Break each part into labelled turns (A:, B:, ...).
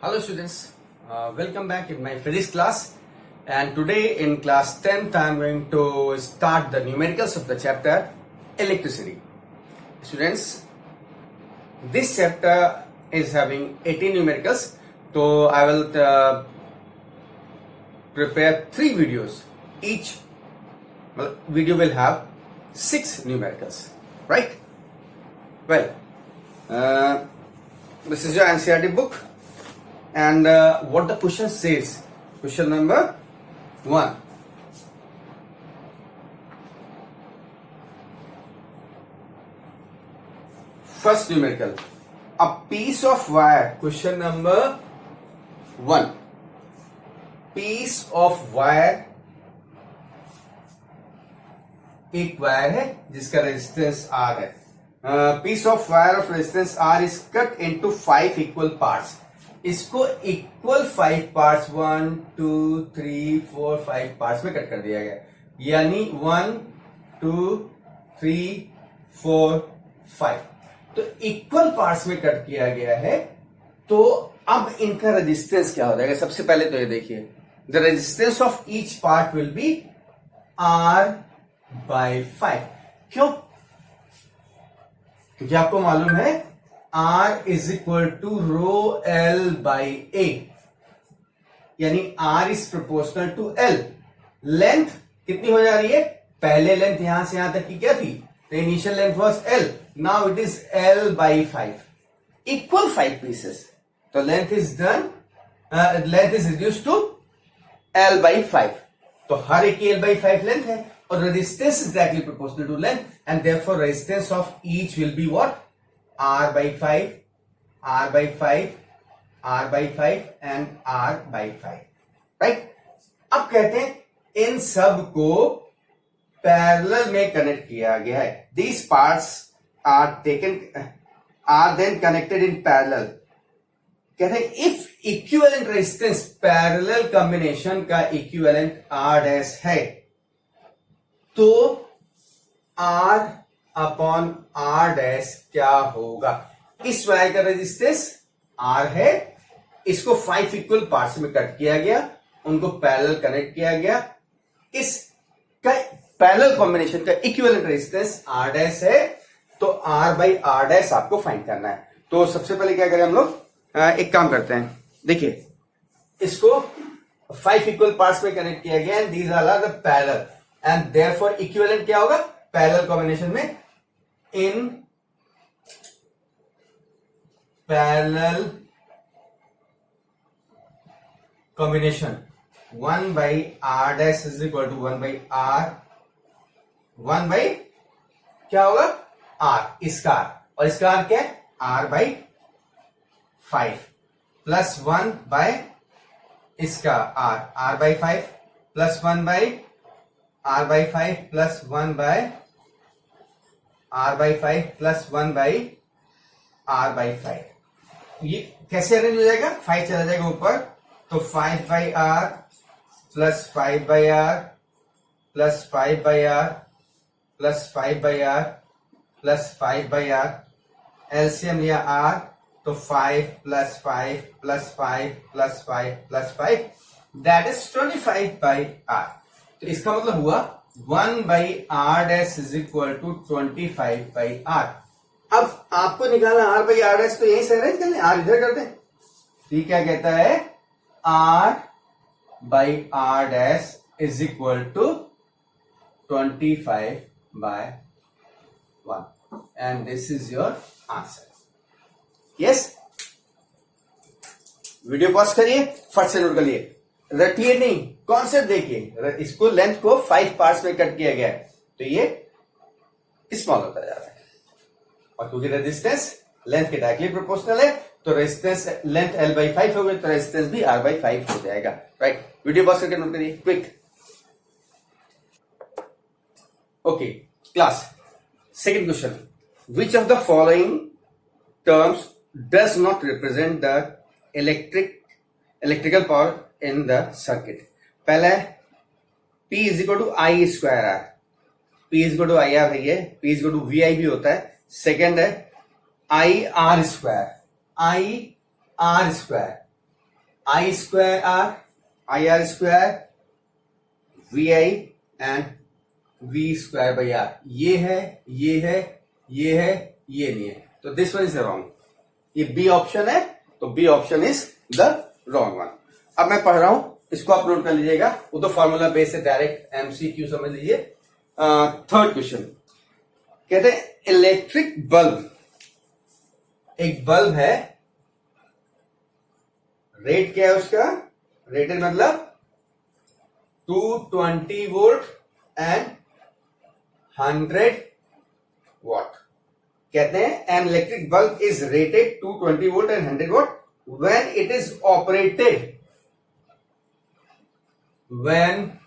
A: Hello students, welcome back in my physics class, and today in class 10th I am going to start the numericals of the chapter electricity. Students, this chapter is having 18 numericals, so I will prepare 3 videos. Each video will have 6 numericals, right? Well, this is your NCERT book. And what the question says, question number 1. First numerical, a piece of wire. Question number 1. Piece of wire, एक wire है जिसका resistance R है. Piece of wire of resistance R is cut into 5 equal parts. इसको equal 5 parts 1 2 3 4 5 parts में cut कर दिया गया, यानी 1 2 3 4 5. तो इक्वल पार्ट्स में कट किया गया है. तो अब इनका रेजिस्टेंस क्या हो जाएगा? सबसे पहले तो ये देखिए, the resistance of each part will be R/5. क्यों? क्योंकि आपको मालूम है R is equal to rho L by A, यानी R इज प्रोपोर्शनल टू L. लेंथ कितनी हो जा रही है? पहले लेंथ यहां से यहां तक की क्या थी? The initial length was L, now it is L by 5, equal 5 pieces. तो length is reduce to L by 5. तो हर एक L बाई 5 लेंथ है, और resistance is directly proportional to length, and therefore resistance of each will be what? R by 5, R by 5, R by 5 and R by 5, right? अब कहते हैं इन सब को parallel में कनेक्ट किया गया है. These parts are then connected in parallel. कहते हैं if equivalent resistance parallel combination का इक्विवेलेंट R डैश है, तो R अपॉन R डैश क्या होगा? इस वायर का रेजिस्टेंस R है, इसको 5 इक्वल पार्ट्स में कट किया गया, उनको पैरेलल कनेक्ट किया गया. इस पैरेलल कॉम्बिनेशन का इक्विवेलेंट रेजिस्टेंस R डैश है, तो R बाई R डैश आपको फाइंड करना है. तो सबसे पहले क्या करें हम लोग, एक काम करते हैं. देखिए, इसको 5 इक्वल पार्ट्स में कनेक्ट किया गया, and these are the parallel, and therefore equivalent क्या होगा? पैरेलल कॉम्बिनेशन में in parallel combination 1 by R dash is equal to 1 by R, 1 by क्या होगा? R, इसका R, और इसका R क्या है? R by 5 प्लस 1 by इसका R, R by 5 plus 1 by R by 5 plus 1 by R by 5 plus 1 by R by 5. ये कैसे अरेंज हो जाएगा? 5 चला जाएगा ऊपर, तो 5 by R plus 5 by R plus 5 by R plus 5 by R plus 5 by R. LCM लिया R, तो 5 plus 5 plus 5 plus 5 plus 5, that is 25 by R. तो इसका मतलब हुआ 1 by R dash is equal to 25 by R. अब आपको निकालना R by R dash, तो यहीं से अरेंज कर लें, R इधर कर दें. तो क्या कहता है? R by R dash is equal to 25 by 1, and this is your answer. Yes? Video pause करिए, फट से नोट कर लिए, रटिए नहीं, कॉन्सेप्ट देखिए. इसको लेंथ को 5 पार्ट्स में कट किया गया है, तो ये स्मॉल होता जा रहा है, और क्योंकि रेजिस्टेंस लेंथ के डायरेक्टली प्रोपोर्शनल है, तो रेजिस्टेंस लेंथ L बाई 5 हो गई, तो रेजिस्टेंस भी R बाई 5 हो जाएगा. राइट? वीडियो पॉज करके नोट करिए, quick. Okay class, second question. Which of the following terms does not represent the electrical power in the circuit? पहला है P is equal to I square R. P is equal to I R है, P is equal to VI भी होता है. Second है I R square, I square R, I R square, V I and V square by R. ये है, ये है, ये है, ये नहीं है, तो दिस वन इज रॉन्ग। ये बी ऑप्शन है, तो B option is the wrong one. अब मैं पढ़ रहा हूं, इसको आप नोट कर लीजिएगा, वो तो फॉर्मूला बेस है, डायरेक्ट एमसीक्यू समझ लीजिए। थर्ड क्वेश्चन कहते हैं इलेक्ट्रिक बल्ब, एक बल्ब है, रेट क्या है उसका, रेटेड मतलब 220 वोल्ट एंड 100 वॉट। कहते हैं an electric bulb is rated 220 volt and 100 what when it is operated, when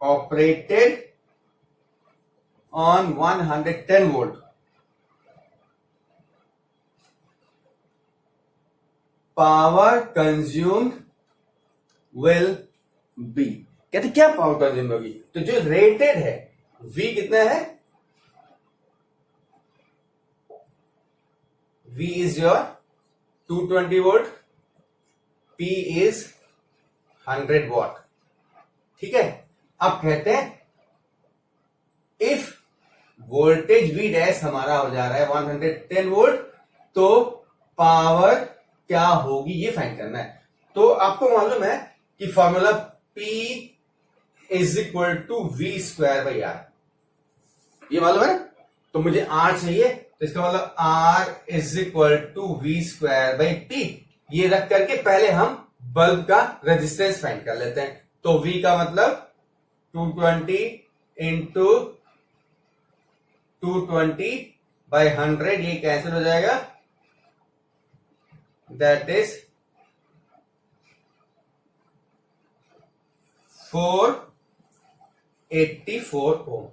A: operated on 110 volt, power consumed will be। कहते क्या पावर कंज्यूम होगी, तो जो रेटेड है V कितना है, V is your 220 volt, P is 100 what. ठीक है, अब कहते हैं इफ वोल्टेज V डैश हमारा हो जा रहा है 110 वोल्ट, तो पावर क्या होगी ये फाइंड करना है। तो आपको मालूम है कि formula P is equal to V square by R, ये मालूम है। तो मुझे R चाहिए, तो इसका मतलब R is equal to V square by P। ये रख करके पहले हम बल्ब का रेजिस्टेंस फाइंड कर लेते हैं। तो V का मतलब 220 इंटू 220 बाई 100, ये कैंसिल हो जाएगा, दैट इज 484 ओम,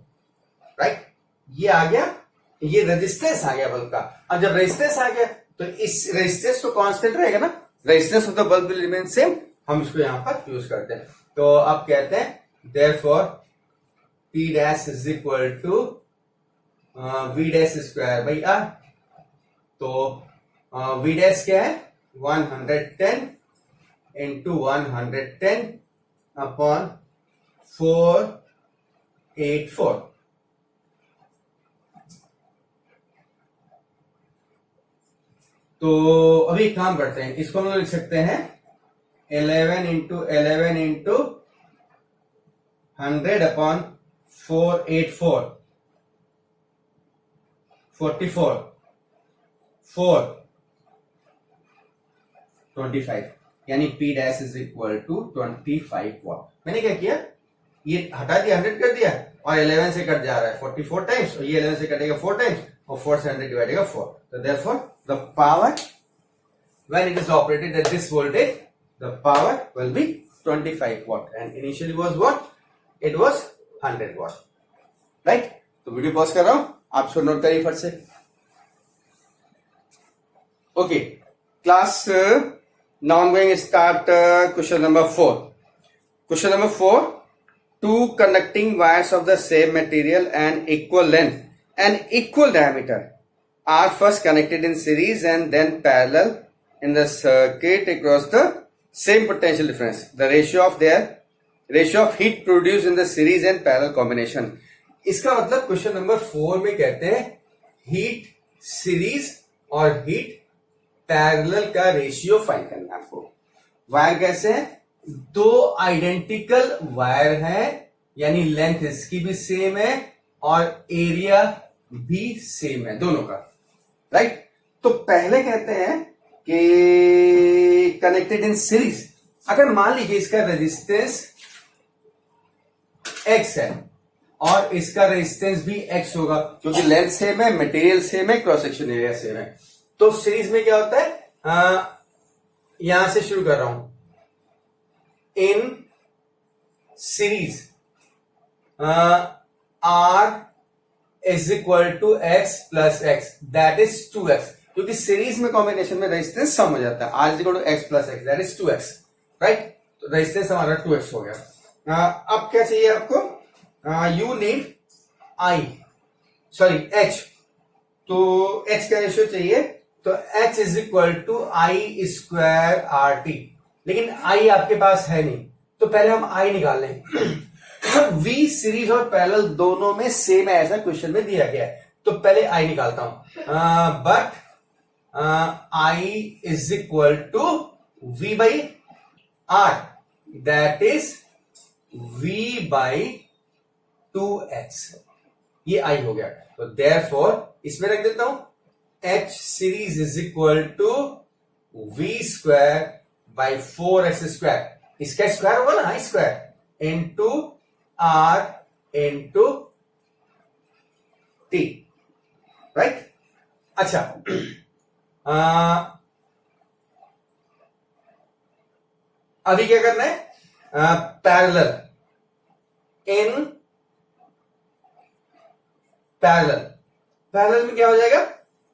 A: राइट। ये आ गया, ये रेजिस्टेंस आ गया बल्ब का। अब जब रेजिस्टेंस आ गया तो इस रेजिस्टेंस तो कांस्टेंट रहेगा ना, resistance of the bulb will remain same, हम इसको यहां पर यूज करते हैं। तो आप कहते हैं therefore P dash is equal to V dash square by R. तो V डैश क्या है, 110 इंटू 110 अपॉन 484। तो अभी एक काम करते हैं, इसको हम लोग लिख सकते हैं 11 इंटू 11 इंटू 100 अपॉन 484, 44, 4, 25, यानी P dash is equal to 25 watt. मैंने क्या किया, ये हटा दिया, 100 कर दिया, और 11 से कट जा रहा है 44 टाइम्स, और ये 11 से कटेगा 4 टाइम्स, और 4 से 100 डिवाइड 4। तो therefore the power when it is operated at this voltage, the power will be 25 watt and initially was what, it was 100 watt, right। तो वीडियो पॉज कर रहा हूं, आप इसको नोट करिए फट से। Okay class, now I am going start question number 4। Question number 4, two conducting wires of the same material and equal length and equal diameter are first connected in series and then parallel in the circuit across the same potential difference. The ratio of heat produced in the series and parallel combination. इसका मतलब question number 4 में कहते हैं heat series और heat parallel का ratio find करना है आपको। वायर कैसे है, दो आइडेंटिकल वायर है, यानी लेंथ इसकी भी सेम है और एरिया भी सेम है दोनों का, राइट। तो पहले कहते हैं कि कनेक्टेड इन सीरीज। अगर मान लीजिए इसका रेजिस्टेंस x है और इसका रेजिस्टेंस भी x होगा, क्योंकि लेंथ सेम है, मटेरियल सेम है, क्रॉस सेक्शन एरिया सेम है। तो सीरीज में क्या होता है, यहां से शुरू कर रहा हूं, in series R is equal to x plus x, that is 2x, क्योंकि सीरीज में कॉम्बिनेशन में रेजिस्टेंस सम हो जाता है। R is equal to x plus x, that is 2x, right. तो रेजिस्टेंस हमारा 2x हो गया। अब क्या चाहिए आपको, यू नीड h, तो h का रेशियो चाहिए तो h is equal to I square R T, लेकिन i आपके पास है नहीं, तो पहले हम i निकाल लें। v सीरीज और पैरेलल दोनों में सेम है, ऐसा क्वेश्चन में दिया गया है, तो पहले i निकालता हूं। But i is equal to v by r, that is v by 2x, ये i हो गया। तो देयरफॉर इसमें रख देता हूं h series is equal to v square by 4x square, इसका स्क्वायर होगा ना, square into r into t, right. अच्छा, अभी क्या करना है, पैरेलल इन पैरेलल में क्या हो जाएगा,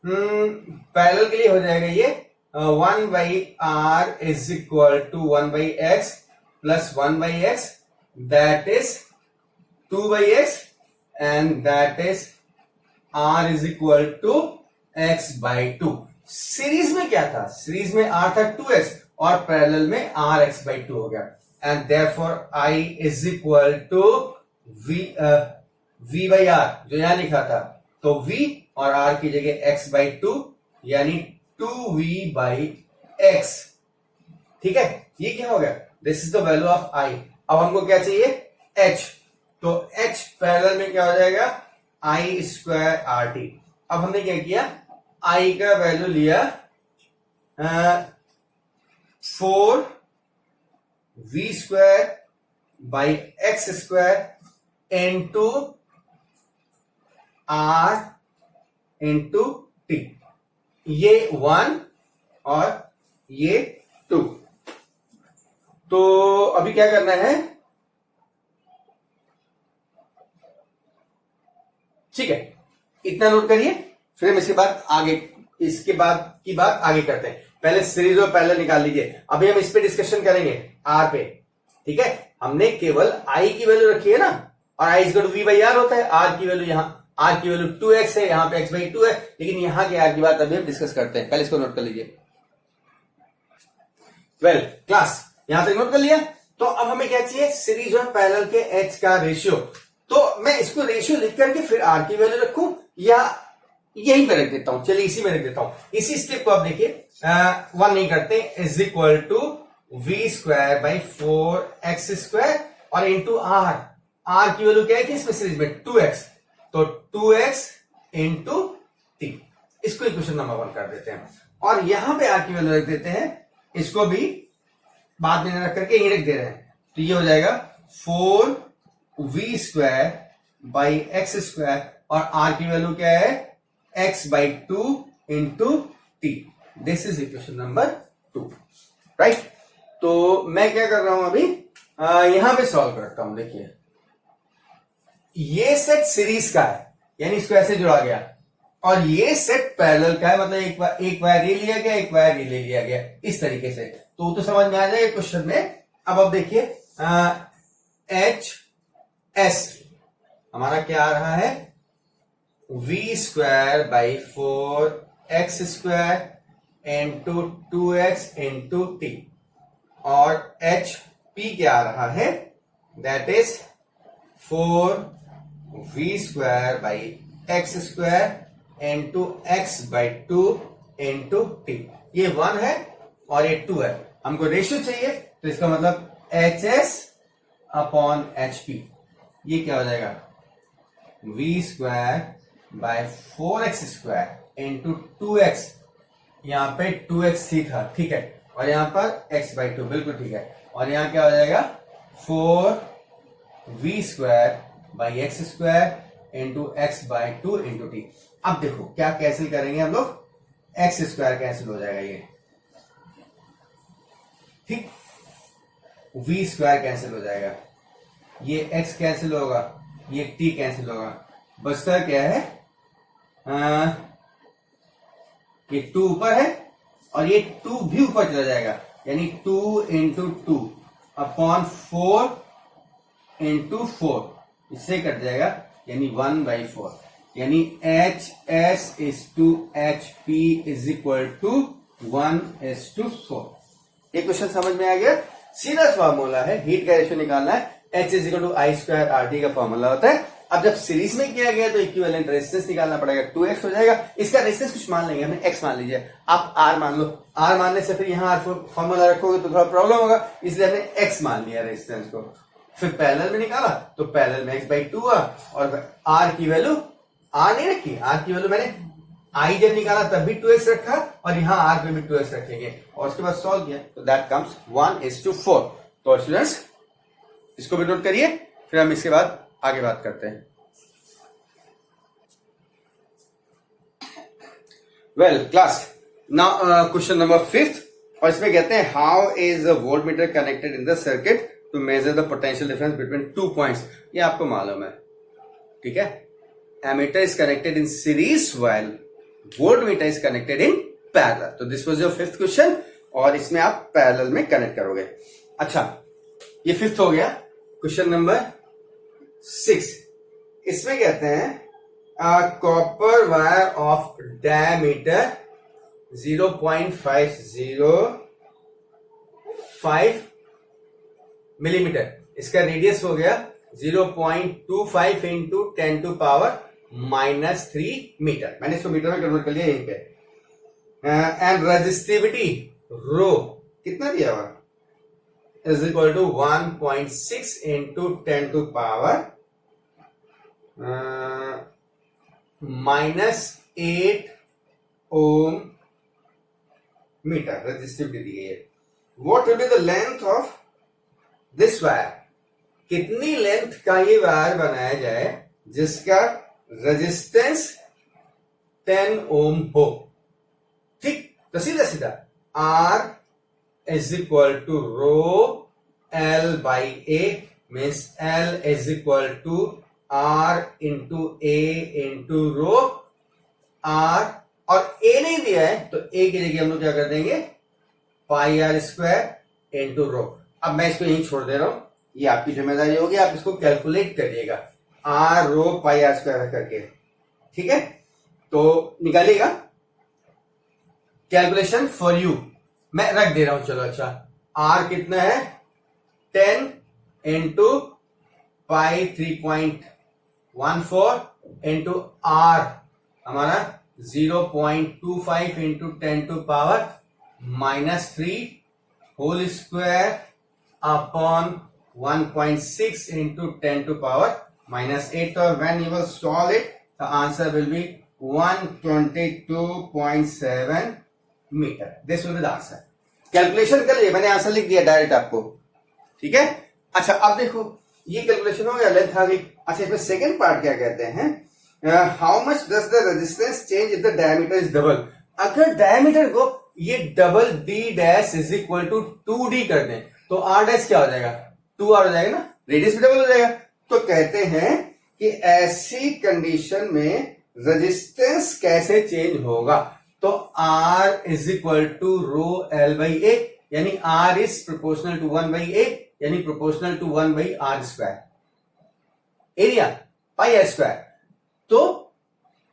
A: पैरेलल के लिए हो जाएगा ये 1 by R is equal to 1 by x plus 1 by x, that is 2 by x, and that is R is equal to x by 2। Series में क्या था, सीरीज में आर था 2x और पैरेलल में आर एक्स बाई 2 हो गया, and therefore I is equal to v by R जो यहां लिखा था, तो v और r की जगह x बाई 2 यानी 2v बाई x, ठीक है। ये क्या हो गया, this is the value of i। अब हमको क्या चाहिए, h, तो h पैरेलल में क्या हो जाएगा, i स्क्वायर आर टी। अब हमने क्या किया, i का वैल्यू लिया 4v square by x square into r into T, ये 1 और ये 2। तो अभी क्या करना है, ठीक है, इतना नोट करिए, फिर हम इसके बाद की बात आगे करते हैं। पहले सीरीज और पैरेलल निकाल लीजिए, अभी हम इस पे डिस्कशन करेंगे आर पे, ठीक है। हमने केवल आई की वैल्यू रखी है ना, और I equal to V by R होता है, आर की वैल्यू यहां आर की वैल्यू 2x है, यहां पे x बाई 2 है, लेकिन यहां के आर की बात अभी हम डिस्कस करते हैं, पहले इसको नोट कर लीजिए। वेल क्लास, यहां तक नोट कर लिया। तो अब हमें क्या चाहिए, सीरीज और पैरेलल के h का रेशियो। तो मैं इसको रेशियो लिख करके फिर r की वैल्यू रखूं या यहीं पे रख देता हूं, चलिए इसी में रख देता हूं। इसी स्टेप को आप देखिए, 1 नहीं करते, is equal to v square by 4x square और इंटू r की वैल्यू क्या है इसमें सीरीज में 2x, तो 2x इंटू टी, इसको इक्वेशन नंबर 1 कर देते हैं, और यहां पे r की वैल्यू रख देते हैं, इसको भी बाद में रख करके यही रख दे रहे हैं, तो ये हो जाएगा 4v square by x square, और r की वैल्यू क्या है, x by 2 into T, this is equation number 2, right. तो मैं क्या कर रहा हूं अभी, यहां पे सॉल्व करता हूं। देखिए ये सेट सीरीज का है, यानी इसको ऐसे जोड़ा गया, और ये सेट पैरेलल का है, मतलब एक वायर ये लिया गया, एक वायर ये ले लिया गया, इस तरीके से। तो समझ में आ जाएगा क्वेश्चन में। अब देखिए एच एस हमारा क्या आ रहा है, v square by 4x square into 2x into T, और एच पी क्या आ रहा है, that is 4v square by x square into x by 2 into T, ये 1 है और ये 2 है। हमको रेशियो चाहिए, तो इसका मतलब H S upon H P, ये क्या हो जाएगा, v square by 4x square into 2x, यहां पे 2x ही था, ठीक है, और यहां पर x बाई 2, बिल्कुल ठीक है, और यहां क्या हो जाएगा 4v square by x square into x by 2 into T. अब देखो क्या कैंसिल करेंगे हम लोग, एक्स स्क्वायर कैंसिल हो जाएगा ये, ठीक, v स्क्वायर कैंसिल हो जाएगा, ये x कैंसिल होगा, ये t कैंसिल होगा, बचता क्या है, ये 2 ऊपर है और ये 2 भी ऊपर चला जाएगा, यानी 2 इंटू 2 अपॉन 4 इंटू 4, इससे कट जाएगा, यानी 1/4। यानी HS/HP इज इक्वल टू 1:4। ये क्वेश्चन समझ में आ गया। सीधा फॉर्मूला है, हीट का रेशियो निकालना है। H is equal to I²RT का फॉर्मूला होता है। अब जब सीरीज में किया गया तो इक्विवेलेंट रेजिस्टेंस निकालना पड़ेगा, 2x हो जाएगा। इसका रेजिस्टेंस कुछ मान लेंगे, हमने x मान लीजिए, आप r मान लो। r मानने से फिर यहाँ फॉर्मूला रखोगे तो थोड़ा प्रॉब्लम होगा, इसलिए हमने x मान लिया रेजिस्टेंस को। फिर पैरेलल में निकाला तो पैरेलल में x/2 और r की वैल्यू r नहीं रखी, r की वैल्यू मैंने I जब निकाला तब भी 2x रखा और यहाँ r पे भी 2x रखेंगे और उसके बाद सॉल्व किया तो दैट कम्स 1:4। तो स्टूडेंट्स इसको भी नोट करिए, फिर हम इसके बाद आगे बात करते हैं। Well class, now question number 5 और इसमें कहते हैं how is a voltmeter connected in the circuit to measure the potential difference between 2 points. ये आपको मालूम है, ठीक है। Ammeter is connected in series while voltmeter is connected in parallel. तो this was your 5th question और इसमें आप पैरेलल में कनेक्ट करोगे। अच्छा, ये 5th हो गया। क्वेश्चन नंबर 6, इसमें कहते हैं copper wire of diameter 0.505 millimetre, इसका रेडियस हो गया 0.25 इंटू 10⁻³ मीटर। मैंने इसको मीटर में कन्वर्ट कर लिया यहीं पे। एंड रेजिस्टिविटी रो कितना दिया हुआ is equal to 1.6 into 10⁻⁻8 ohm metre resistivity दी गई है। What will be the length of this wire, कितनी लेंथ का ये वायर बनाया जाए जिसका रेजिस्टेंस 10 ओम हो। ठीक, तो सीधा सीधा R is equal to rho L/A means L is equal to R into A into rho R, और A नहीं दिया है तो A की जगह हम लोग क्या कर देंगे πr² इंटू रो। अब मैं इसको यहीं छोड़ दे रहा हूं, ये आपकी जिम्मेदारी होगी, आप इसको कैलकुलेट करिएगा R रो πr² करके। ठीक है, तो निकालिएगा कैलकुलेशन फॉर यू, मैं रख दे रहा हूं। चलो अच्छा, R कितना है 10 इंटू पाई 3.14 इंटू R हमारा 0.25 इंटू 10⁻³ whole square upon 1.6 into 10⁻⁻8. So when you will solve it, the answer will be 122.7 meter. This will be the answer. Calculation कर लिए, मैंने आंसर लिख दिया डायरेक्ट आपको। ठीक है, अच्छा अब देखो ये कैलकुलेशन हो गया, लेंथ आ गई। अच्छा, इसमें सेकंड पार्ट क्या कहते हैं, how much does the resistance change if the diameter is double. अगर डायमीटर को ये double d' is equal to 2d कर दें तो r' क्या हो जाएगा 2r हो जाएगा ना, रेडियस भी डबल हो जाएगा। तो कहते हैं कि ऐसी कंडीशन में रेजिस्टेंस कैसे चेंज होगा, तो R is equal to rho L/A, यानी R इज प्रोपोर्शनल टू 1/A, यानी proportional to 1/r², area πr²। तो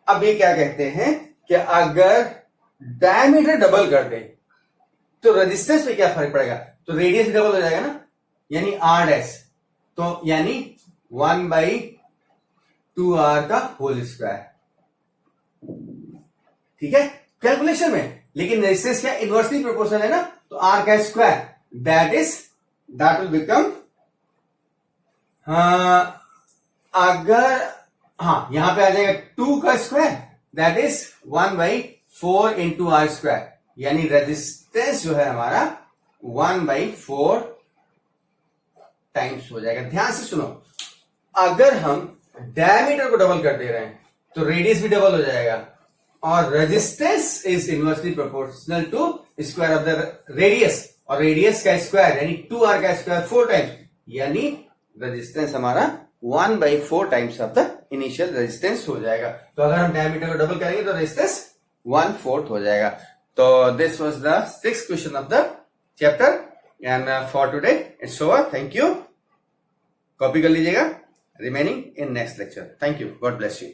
A: अब ये क्या कहते हैं कि अगर डायमीटर डबल कर दे तो रेजिस्टेंस पे क्या फर्क पड़ेगा, तो रेडियस भी डबल हो जाएगा ना, यानी r', तो यानी 1/2r का होल स्क्वायर। ठीक है, कैलकुलेशन में, लेकिन रेजिस्टेंस क्या इनवर्सली प्रोपोर्शनल है ना, तो r का स्क्वायर दैट विल बिकम, अगर यहां पे आ जाएगा 2 का square that is 1/4 into r², यानी रेजिस्टेंस जो है हमारा 1/4 टाइम्स हो जाएगा। ध्यान से सुनो, अगर हम डायमीटर को डबल कर दे रहे हैं तो रेडियस भी डबल हो जाएगा और resistance is inversely proportional to square of the radius, और रेडियस का स्क्वायर यानी 2r का स्क्वायर 4 टाइम्स, यानी रेजिस्टेंस हमारा 1/4 times of the initial resistance हो जाएगा। तो अगर हम डायमीटर को डबल करेंगे तो रेजिस्टेंस 1/4 हो जाएगा। तो this was the 6th question of the chapter and for today it's over. Thank you, copy कर लीजिएगा, remaining in next lecture. Thank you, God bless you.